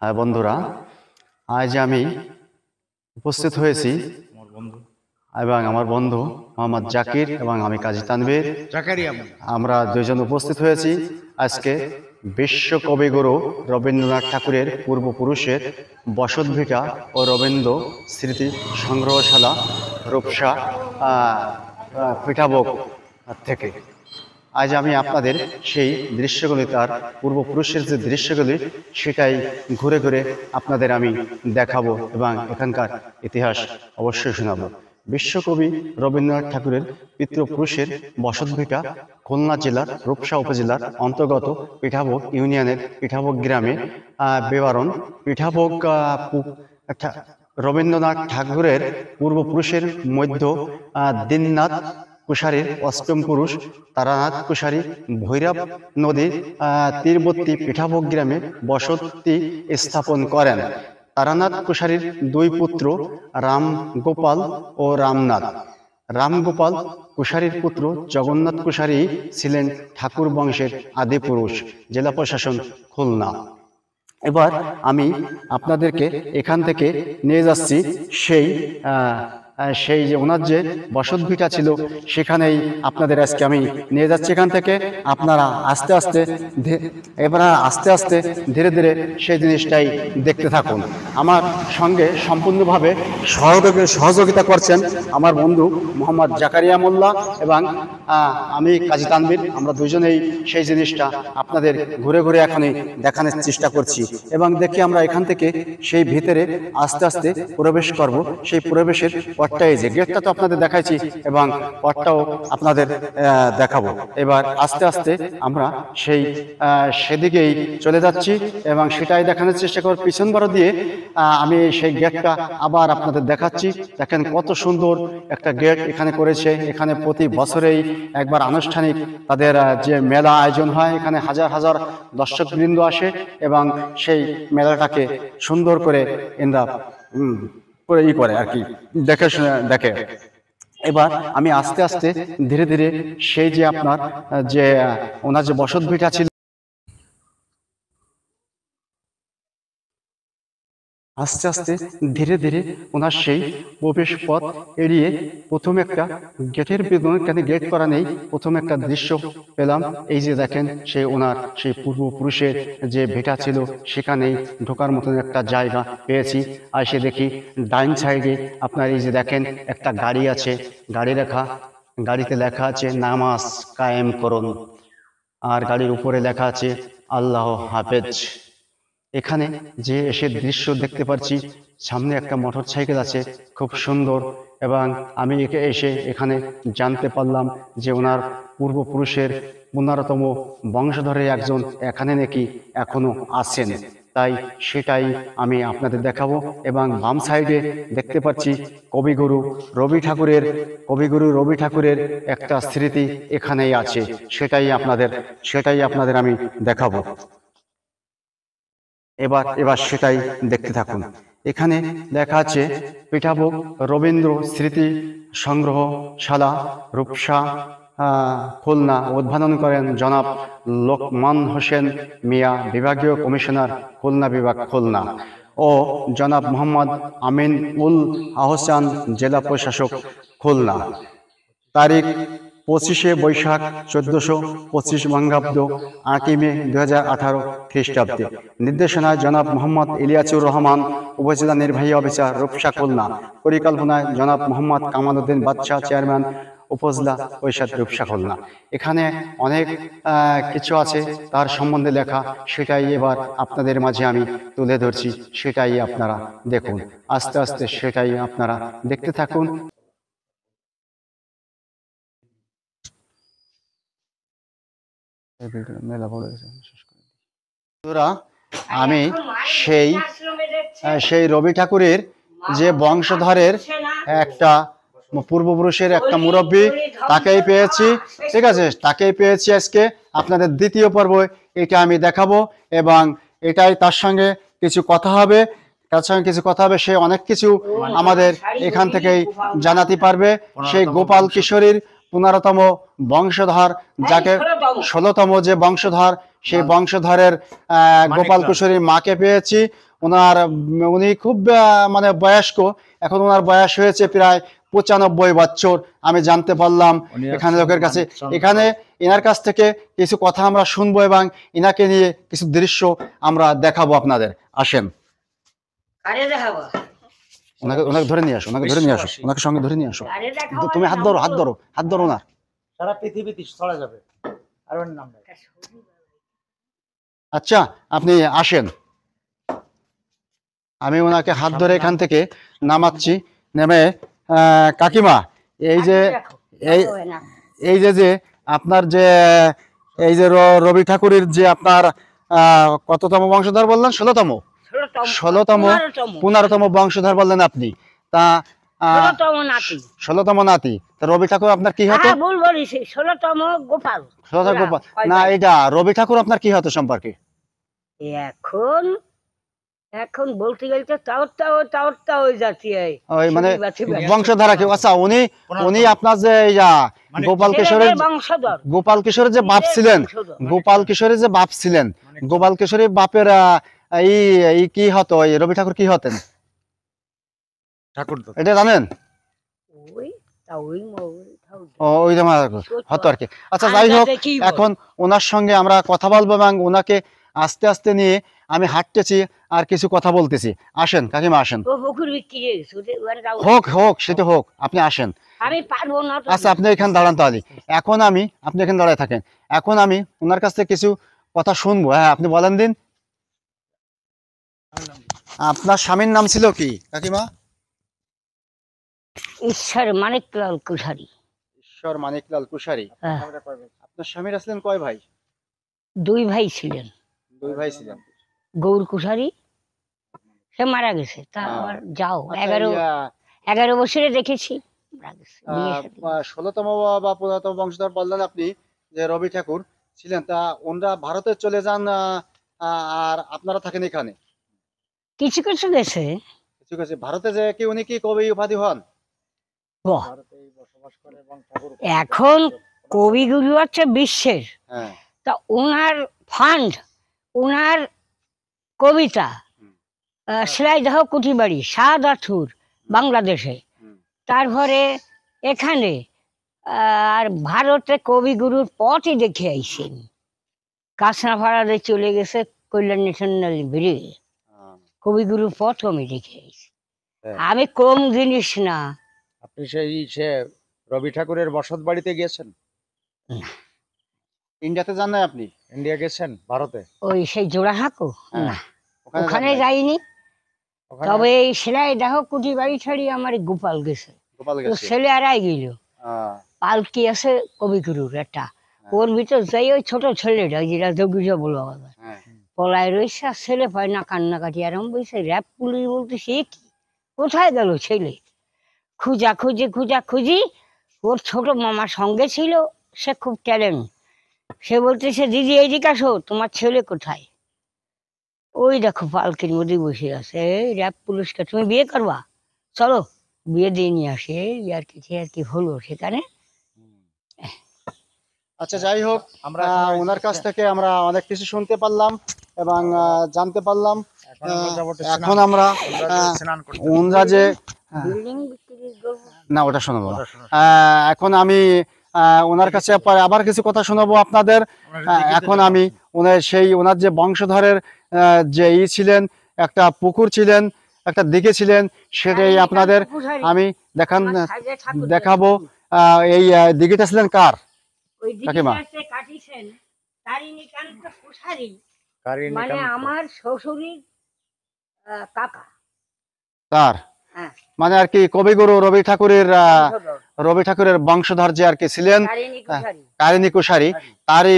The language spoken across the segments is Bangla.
হ্যাঁ বন্ধুরা, আজ আমি উপস্থিত হয়েছি এবং আমার বন্ধু মোহাম্মদ জাকির এবং আমি কাজী তানভীর, আমরা দুইজন উপস্থিত হয়েছি আজকে বিশ্ব কবিগুরু রবীন্দ্রনাথ ঠাকুরের পূর্বপুরুষের বসতভিটা ও রবীন্দ্র স্মৃতি সংগ্রহশালা রূপসা পিঠাভোগ থেকে। আজ আমি আপনাদের সেই দৃশ্যগুলি, তার পূর্বপুরুষের যে দৃশ্যগুলি, সেটাই ঘুরে ঘুরে আপনাদের আমি দেখাবো এবং এখানকার ইতিহাস অবশ্যই শোনাবো। বিশ্বকবি রবীন্দ্রনাথ ঠাকুরের পিতৃপুরুষের বসতভিটা খুলনা জেলার রূপসা উপজেলার অন্তর্গত পিঠাভোগ ইউনিয়নের পিঠাভোগ গ্রামে বিবরণ। পিঠাভোগ রবীন্দ্রনাথ ঠাকুরের পূর্বপুরুষের মধ্য দীননাথ কুশারীর অষ্টম পুরুষ তারানাথ কুশারী ভৈরব নদীর তীরবর্তী পিঠাভোগ গ্রামে বসতি স্থাপন করেন। তারানাথ কুশারীর দুই পুত্র রামগোপাল ও রামনাথ। রামগোপাল কুশারীর পুত্র জগন্নাথ কুশারী ছিলেন ঠাকুর বংশের আদি পুরুষ। জেলা প্রশাসন খুলনা। এবার আমি আপনাদেরকে এখান থেকে নিয়ে যাচ্ছি সেই যে ওনার যে বসতভিটা ছিল, সেখানেই আপনাদের আজকে আমি নিয়ে যাচ্ছি। এখান থেকে আপনারা আস্তে আস্তে ধীরে ধীরে সেই জিনিসটাই দেখতে থাকুন। আমার সঙ্গে সম্পূর্ণভাবে সহযোগিতা করছেন আমার বন্ধু মোহাম্মদ জাকারিয়া মোল্লা এবং আমি কাজী তানভীর। আমরা দুজনেই সেই জিনিসটা আপনাদের ঘুরে ঘুরে এখনই দেখানোর চেষ্টা করছি এবং দেখি আমরা এখান থেকে সেই ভিতরে আস্তে আস্তে প্রবেশ করব। সেই প্রবেশের পথটাই যে গেটটা তো আপনাদের দেখাইছি এবং পথটাও আপনাদের দেখাবো। এবার আস্তে আস্তে আমরা সেদিকেই চলে যাচ্ছি এবং সেটাই দেখানোর চেষ্টা করব। পিছন বারো দিয়ে আমি সেই গেটটা আবার আপনাদের দেখাচ্ছি। দেখেন কত সুন্দর একটা গেট এখানে করেছে। এখানে প্রতি বছরেই একবার আনুষ্ঠানিক তাদের যে মেলা আয়োজন হয়, এখানে হাজার হাজার দর্শকবৃন্দ আসে এবং সেই মেলাটাকে সুন্দর করে করে আর কি দেখে। এবার আমি আস্তে আস্তে ধীরে ধীরে সেই যে আপনার যে ওনার যে বসতভিটা ছিল, আস্তে আস্তে ধীরে ধীরে ওনার সেই প্রবেশ পথ এড়িয়ে প্রথম একটা গেটের কেন গেট করা নেই, প্রথম একটা দৃশ্য পেলাম। এই যে দেখেন ওনার সেই পূর্বপুরুষের যে ভিটা ছিল, সেখানেই ঢোকার মতন একটা জায়গা পেয়েছি। আর সে দেখি ডাইন সাইডে আপনার এই যে দেখেন একটা গাড়ি আছে, গাড়িতে লেখা আছে নামাজ কায়েম করুন, আর গাড়ির উপরে লেখা আছে আল্লাহ হাফেজ। এখানে যে এসে দৃশ্য দেখতে পাচ্ছি, সামনে একটা মোটর সাইকেল আছে খুব সুন্দর, এবং আমি এসে এখানে জানতে পারলাম যে ওনার পূর্বপুরুষের 15তম বংশধরের একজন এখানে নাকি এখনো আছেন। তাই সেটাই আমি আপনাদের দেখাবো। এবং বাম সাইডে দেখতে পাচ্ছি কবিগুরু রবি ঠাকুরের একটা স্মৃতি এখানেই আছে, সেটাই আপনাদের আমি দেখাবো। এবার সেটাই দেখতে থাকুন। এখানে লেখা আছে পিঠাভোগ রবীন্দ্র স্মৃতি সংগ্রহশালা রূপসা খুলনা। উদ্বোধন করেন জনাব লোকমান হোসেন মিয়া, বিভাগীয় কমিশনার খুলনা বিভাগ খুলনা, ও জনাব মোহাম্মদ আমিন উল আহসান, জেলা প্রশাসক খুলনা। তারিখ 25শে বৈশাখ 1425 বঙ্গাব্দ, 8ই মে 2018 খ্রিস্টাব্দে। নির্দেশনায় জনাব মোহাম্মদ ইলিয়াসুর রহমান, উপজেলা নির্বাহী অফিসার রূপসা খুলনা। পরিকল্পনায় জনাব মোহাম্মদ কামাল উদ্দিন বাদশাহ, চেয়ারম্যান উপজেলা পরিষদ রূপসা খুলনা। এখানে অনেক কিছু আছে তার সম্বন্ধে লেখা, সেটাই এবার আপনাদের মাঝে আমি তুলে ধরছি। সেটাই আপনারা দেখুন, আস্তে আস্তে সেটাই আপনারা দেখতে থাকুন। আমি সেই রবি ঠাকুরের যে বংশধরের একটা পূর্বপুরুষের একটা মুরব্বী, তাকেই পেয়েছি। ঠিক আছে, তাকেই পেয়েছি আজকে আপনাদের দ্বিতীয় পর্ব। এটা আমি দেখাবো এবং এটাই তার সঙ্গে কিছু কথা হবে। সে অনেক কিছু আমাদের এখান থেকেই জানাতে পারবে। সেই গোপাল কিশোরীর 15তম বংশধর, যাকে 16তম যে বংশধর, সেই বংশধরের গোপাল কুশারীর মাকে পেয়েছি। উনি খুব মানে বয়স্ক, এখন ওনার বয়স হয়েছে প্রায় 95 বছর, আমি জানতে পারলাম এখানে লোকের কাছে। এখানে এনার কাছ থেকে কিছু কথা আমরা শুনবো এবং এনাকে নিয়ে কিছু দৃশ্য আমরা দেখাবো আপনাদের। আসেন, ওনাকে ধরে নিয়ে আসো, ওনাকে সঙ্গে ধরে নিয়ে আসো। তুমি হাত ধরো ওনার। সারা পৃথিবীতে ছড়া যাবে। আর ওর নাম নাই। আচ্ছা, আপনি আসেন, আমি ওনাকে হাত ধরে এখান থেকে নামাচ্ছি। নেমে কাকিমা, এই যে যে আপনার যে এই যে রবি ঠাকুরের যে আপনার কততম বংশধর বললেন? 16তম 15তম বংশধর বললেন আপনি। তা 16তম নাতি। তা রবি ঠাকুর আপনার কি হতো? 16তম গোপাল। না, এটা রবি ঠাকুর আপনার কি হতো সম্পর্কে? এখন বলতে গেলে তো তাও যাচ্ছে, ওই মানে বংশধারা কি? আচ্ছা, উনি আপনার যে গোপাল কিশোরের যে বাপ ছিলেন, গোপাল কিশোরের বাপের এই কি হতো? রবি ঠাকুর কি হতেন এটা জানেন? হতো আর কি। আচ্ছা, যাই হোক, এখন ওনার সঙ্গে আমরা কথা বলবো এবং ওনাকে আস্তে আস্তে নিয়ে আমি হাঁটতেছি আর কিছু কথা বলতেছি। আসেন কাকিমা, আসেন। হোক সেটা হোক, আপনি আসেন। আচ্ছা, আপনি এখানে দাঁড়ান তাহলে। আপনি এখানে দাঁড়ায় থাকেন। এখন আমি ওনার কাছ থেকে কিছু কথা শুনবো। হ্যাঁ, আপনি বলেন দিন। আপনার স্বামীর নাম ছিল কি কাকিমা? ঈশ্বর মানিকলাল কুশারী। ঈশ্বর মানিকলাল কুশারী। আপনার স্বামীর আসলেন কয় ভাই? 2 ভাই ছিলেন। 2 ভাই ছিলেন। গৌর কুশারী, সে মারা গেছে। তা আবার যাও 11 বছরে দেখেছি মারা গেছে। 16তম বা 15তম বংশধর বললেন আপনি যে রবি ঠাকুর ছিলেন। তা ওনারা ভারতে চলে যান আর আপনারা থাকেন এখানে? কিছু গেছে। ভারতে যে কি উনি কি কবি উপাধি হন? এখন কবিগুরু আছে বিশ্বের। তা ওনার ফান্ড, ওনার কবিতা সিরাজদহ কুঠিবাড়ি, শাহদাথুর বাংলাদেশে, তারপরে এখানে আর ভারতে কবিগুরুর পথই দেখে আইছেন। কাঁচনাপাড়াতে চলে গেছে কল্যাণ ন্যাশনাল ব্রিজ, কবিগুরুর পথ আমি দেখে আইছি। আমি কম জিনিস না। আপনি সে রবি ঠাকুরের বসত বাড়িতে গিয়েছেন? ইন্ডিয়াতে যান না আপনি? ইন্ডিয়া গেছেন? ভারতে ওই সেই জোড়াহাকো না, ওখানে যাইনি। তবে এই সেলাই দেহ কুটি বাড়ি ছাড়ি আমার গোপাল গেছে। ছেলে আড়াই গেল, পালকি আছে কবিগুরুর একটা, ওর ভিতর যাই ওই ছোট ছেলেটা যেটা যোগীজ বলবো পলায় রয়েছে। আর ছেলে পায় না, কান্নাকাটি আরম্ভ হয়েছে। র্যাব পুলিশ বলতেছে কি কোথায় গেল ছেলে? খুঁজি ওর ছোট মামার সঙ্গে ছিল, সে খুব ট্যালেন্ট। সে বলতেছে দিদি এইদিকে আসো, তোমার ছেলে কোথায়? ওই দেখো পালকির মধ্যে বসে আছে। র্যাব পুলিশকে তুমি বিয়ে করবা, চলো বিয়ে দিয়ে নিয়ে আসে। আর কি হলো সেখানে। আচ্ছা, যাই হোক, আমরা ওনার কাছ থেকে আমরা অনেক কিছু শুনতে পারলাম এবং জানতে পারলাম। এখন আমরা ওনারা যে না, ওটা শোনাবো। এখন আমি ওনার কাছে আবার কিছু কথা শোনাবো আপনাদের। এখন আমি ওনার যে বংশধরের যে ছিলেন, একটা পুকুর ছিলেন, একটা দিকে ছিলেন, সেটাই আপনাদের আমি দেখাবো। এই দিঘিটা ছিলেন কার কাকিমা? মানে আমার শ্বশুরের কাকা। তার মানে আর কি কবিগুরু রবি ঠাকুরের বংশধর যে আর কি ছিলেন কারিনী কুশারী, তারই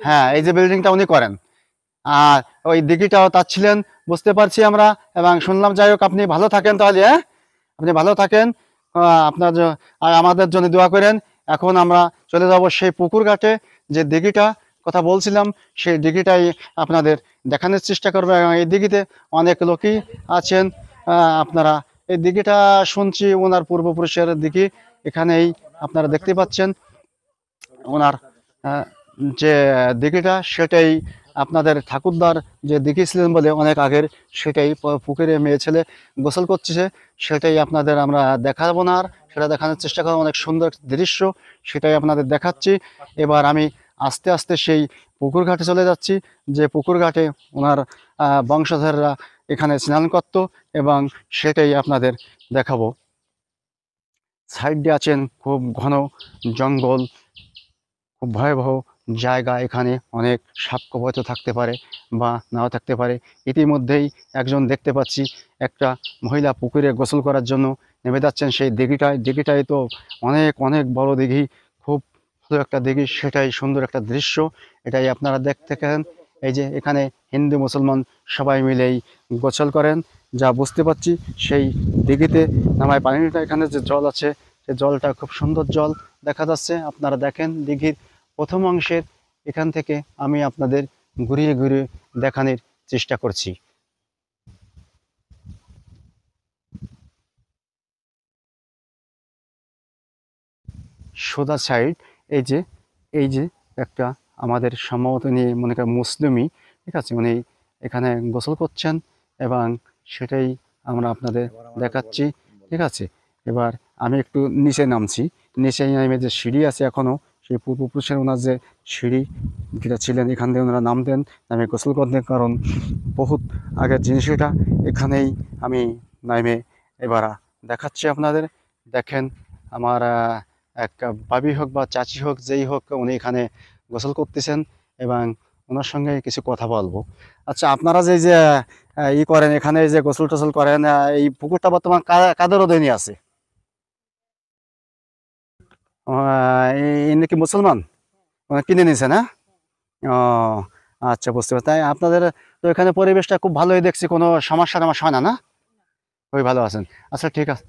হ্যাঁ এই যে বিল্ডিংটা উনি করেন। আর ওই দিঘিটাও তার ছিলেন, বুঝতে পারছি আমরা এবং শুনলাম। যাই হোক, আপনি ভালো থাকেন তাহলে। হ্যাঁ, আপনি ভালো থাকেন, আপনার আর আমাদের জন্য দোয়া করেন। এখন আমরা চলে যাব সেই পুকুর ঘাটে, যে দিঘিটা কথা বলছিলাম, সেই দিঘিটাই আপনাদের দেখানোর চেষ্টা করবো। এবং এই দিঘিতে অনেক লোকই আছেন। আপনারা এই দিঘিটা শুনছি ওনার পূর্বপুরুষের দিঘি। এখানেই আপনারা দেখতে পাচ্ছেন ওনার যে দিঘিটা সেটাই আপনাদের ঠাকুরদার যে দিঘি ছিলেন বলে অনেক আগের, সেটাই পুকুরে মেয়ে ছেলে গোসল করছে, সেটাই আপনাদের আমরা দেখাবো না, আর সেটা দেখানোর চেষ্টা করবো। অনেক সুন্দর একটা দৃশ্য, সেটাই আপনাদের দেখাচ্ছি। এবার আমি আস্তে আস্তে সেই পুকুর ঘাটে চলে যাচ্ছি, যে পুকুর ঘাটে ওনার বংশধররা এখানে স্নান করতো, এবং সেটাই আপনাদের দেখাবো। সাইড দিয়ে আছেন খুব ঘন জঙ্গল, খুব ভয়াবহ জায়গা। এখানে অনেক সাপ হয়তো থাকতে পারে বা নাও থাকতে পারে। ইতিমধ্যেই একজন দেখতে পাচ্ছি একটা মহিলা পুকুরে গোসল করার জন্য নেমে যাচ্ছেন সেই দিঘিটায় তো অনেক অনেক বড় দিঘি, খুব ভালো একটা দিঘি, সেটাই সুন্দর একটা দৃশ্য। এটাই আপনারা দেখতে পারেন। এই যে এখানে হিন্দু মুসলমান সবাই মিলেই গোসল করেন, যা বুঝতে পারছি। সেই দিঘিতে নামায় পানিটা, এখানে যে জল আছে সেই জলটা খুব সুন্দর জল দেখা যাচ্ছে। আপনারা দেখেন দিঘির প্রথম অংশের, এখান থেকে আমি আপনাদের ঘুরিয়ে ঘুরিয়ে দেখানোর চেষ্টা করছি। সোজা সাইড, এই যে একটা আমাদের সম্ভবত নিয়ে মনে করেন মুসলিমই, ঠিক আছে, উনি এখানে গোসল করছেন, এবং সেটাই আমরা আপনাদের দেখাচ্ছি, ঠিক আছে। এবার আমি একটু নিচে নামছি, নিচে নেমে যে সিঁড়ি আছে এখনও, সেই পূর্বপুরুষের ওনার যে সিঁড়ি যেটা ছিলেন, এখান থেকে ওনারা নামতেন, নামে গোসল করতেন, কারণ বহুত আগের জিনিস এটা। এখানেই আমি নামে এবার দেখাচ্ছি আপনাদের। দেখেন আমার এক ভাবি হোক বা চাচি হোক, যেই হোক, উনি এখানে গোসল করতেছেন, এবং ওনার সঙ্গে কিছু কথা বলবো। আচ্ছা, আপনারা যে ই করেন এখানে, যে গোসল টোসল করেন, এই পুকুরটা বর্তমান কাদের অধীনে আছে? ইনি কি মুসলমান? কিনে নিয়েছে না? ও আচ্ছা, বুঝতে পারছি। তাই আপনাদের তো এখানে পরিবেশটা খুব ভালোই দেখছি, কোনো সমস্যা টমস্যা হয় না, না? খুবই ভালো আছেন। আচ্ছা, ঠিক আছে,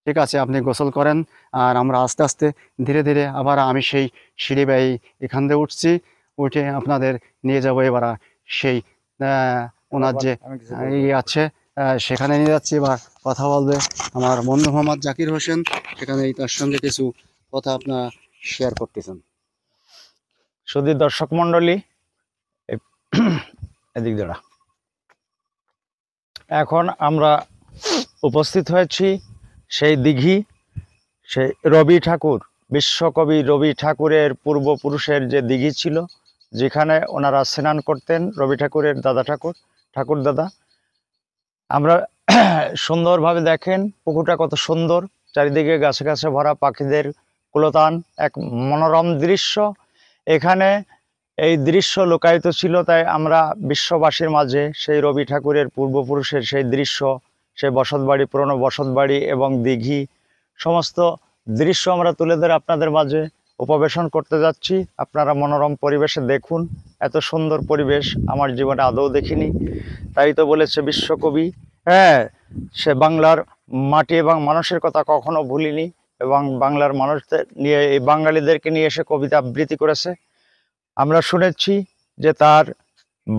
ঠিক আছে, আপনি গোসল করেন, আর আমরা আস্তে আস্তে ধীরে ধীরে আবার আমি সেই সিঁড়ি বেয়ে এখান দিয়ে উঠছি, উঠে আপনাদের নিয়ে যাবো এবার সেই ওনার যে ই আছে, সেখানে নিয়ে যাচ্ছি। এবার কথা বলবে আমার বন্ধু মোহাম্মদ জাকির হোসেন, সেখানে তার সঙ্গে কিছু কথা আপনারা শেয়ার করতেছেন। শুধু দর্শক মন্ডলী, এদিক দ্বারা এখন আমরা উপস্থিত হয়েছি সেই দিঘি, সেই রবি ঠাকুর, বিশ্বকবি রবি ঠাকুরের পূর্বপুরুষের যে দিঘি ছিল, যেখানে ওনারা স্নান করতেন, রবি ঠাকুরের দাদা ঠাকুর দাদা। আমরা সুন্দরভাবে দেখেন পুকুরটা কত সুন্দর, চারিদিকে গাছে গাছে ভরা, পাখিদের কুলতান, এক মনোরম দৃশ্য। এখানে এই দৃশ্য লুকায়িত ছিল, তাই আমরা বিশ্ববাসীর মাঝে সেই রবি ঠাকুরের পূর্বপুরুষের সেই দৃশ্য, সেই বসতবাড়ি, পুরনো বসতবাড়ি এবং দিঘি, সমস্ত দৃশ্য আমরা তুলে ধরে আপনাদের মাঝে উপবেশন করতে যাচ্ছি। আপনারা মনোরম পরিবেশে দেখুন, এত সুন্দর পরিবেশ আমার জীবনে আদৌ দেখিনি। তাই তো বলেছে বিশ্বকবি, হ্যাঁ, সে বাংলার মাটি এবং মানুষের কথা কখনো ভুলিনি, এবং বাংলার মানুষদের নিয়ে, এই বাঙালিদেরকে নিয়ে এসে কবিতা আবৃত্তি করেছে। আমরা শুনেছি যে তার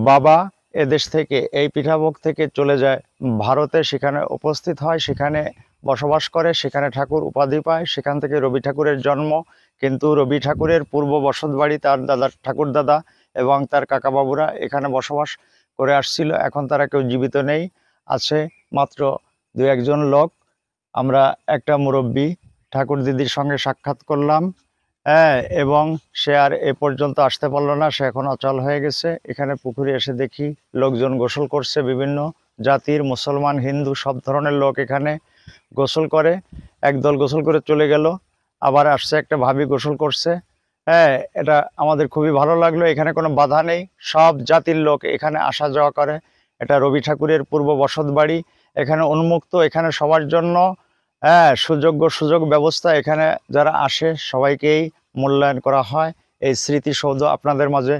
বাবা এদেশ থেকে, এই পিঠাভোগ থেকে চলে যায় ভারতে, সেখানে উপস্থিত হয়, সেখানে বসবাস করে, সেখানে ঠাকুর উপাধি পায়, সেখান থেকে রবি ঠাকুরের জন্ম। কিন্তু রবি ঠাকুরের পূর্ব বসতবাড়ি তার দাদা, ঠাকুর দাদা এবং তার কাকাবাবুরা এখানে বসবাস করে আসছিল। এখন তারা কেউ জীবিত নেই, আছে মাত্র দু একজন লোক। আমরা একটা মুরব্বী ঠাকুর দিদির সঙ্গে সাক্ষাৎ করলাম, হ্যাঁ, এবং সে আর এ পর্যন্ত আসতে পারলো না, সে এখন অচল হয়ে গেছে। এখানে পুকুরে এসে দেখি লোকজন গোসল করছে, বিভিন্ন জাতির, মুসলমান, হিন্দু, সব ধরনের লোক এখানে গোসল করে। একদল গোসল করে চলে গেল, আবার আসছে একটা ভাবি গোসল করছে। হ্যাঁ, এটা আমাদের খুবই ভালো লাগলো। এখানে কোনো বাধা নেই, সব জাতির লোক এখানে আসা যাওয়া করে। এটা রবি ঠাকুরের পূর্ব বসত বাড়ি, এখানে উন্মুক্ত, এখানে সবার জন্য হ্যাঁ সুযোগ ব্যবস্থা। এখানে যারা আসে সবাইকেই মূল্যায়ন করা হয়। এই স্মৃতিসৌধ আপনাদের মাঝে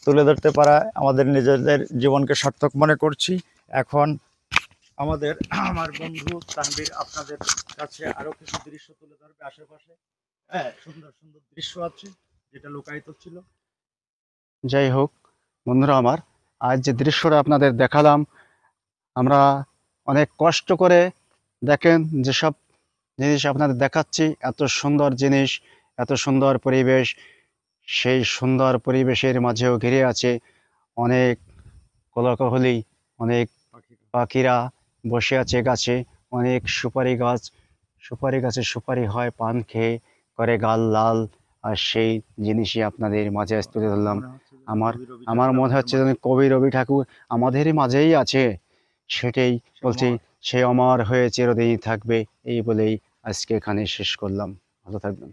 তুলে ধরতে পারা আমাদের নিজেদের জীবনকে সার্থক মনে করছি। এখন আমার বন্ধু তানভীর আপনাদের কাছে আরো কিছু দৃশ্য তুলে ধরবে। আশেপাশে হ্যাঁ সুন্দর সুন্দর দৃশ্য আছে, যেটা লুকায়িত ছিল। যাই হোক বন্ধুরা আমার, আজ যে দৃশ্যটা আপনাদের দেখালাম, আমরা অনেক কষ্ট করে দেখেন যেসব জিনিস আপনাদের দেখাচ্ছি, এত সুন্দর জিনিস, এত সুন্দর পরিবেশ, সেই সুন্দর পরিবেশের মাঝেও ঘিরে আছে অনেক কোলাহলী, অনেক পাখিরা বসে আছে গাছে, অনেক সুপারি গাছ, সুপারি গাছে সুপারি হয়, পান খেয়ে করে গাল লাল। আর সেই জিনিসই আপনাদের মাঝে আজ তুলে ধরলাম। আমার আমার মনে হচ্ছে যেন কবি রবি ঠাকুর আমাদেরই মাঝেই আছে, সেটাই বলছি। সে অমর হয়ে চিরদিনই থাকবে, এই বলেই আজকে এখানে শেষ করলাম। ভালো থাকবেন।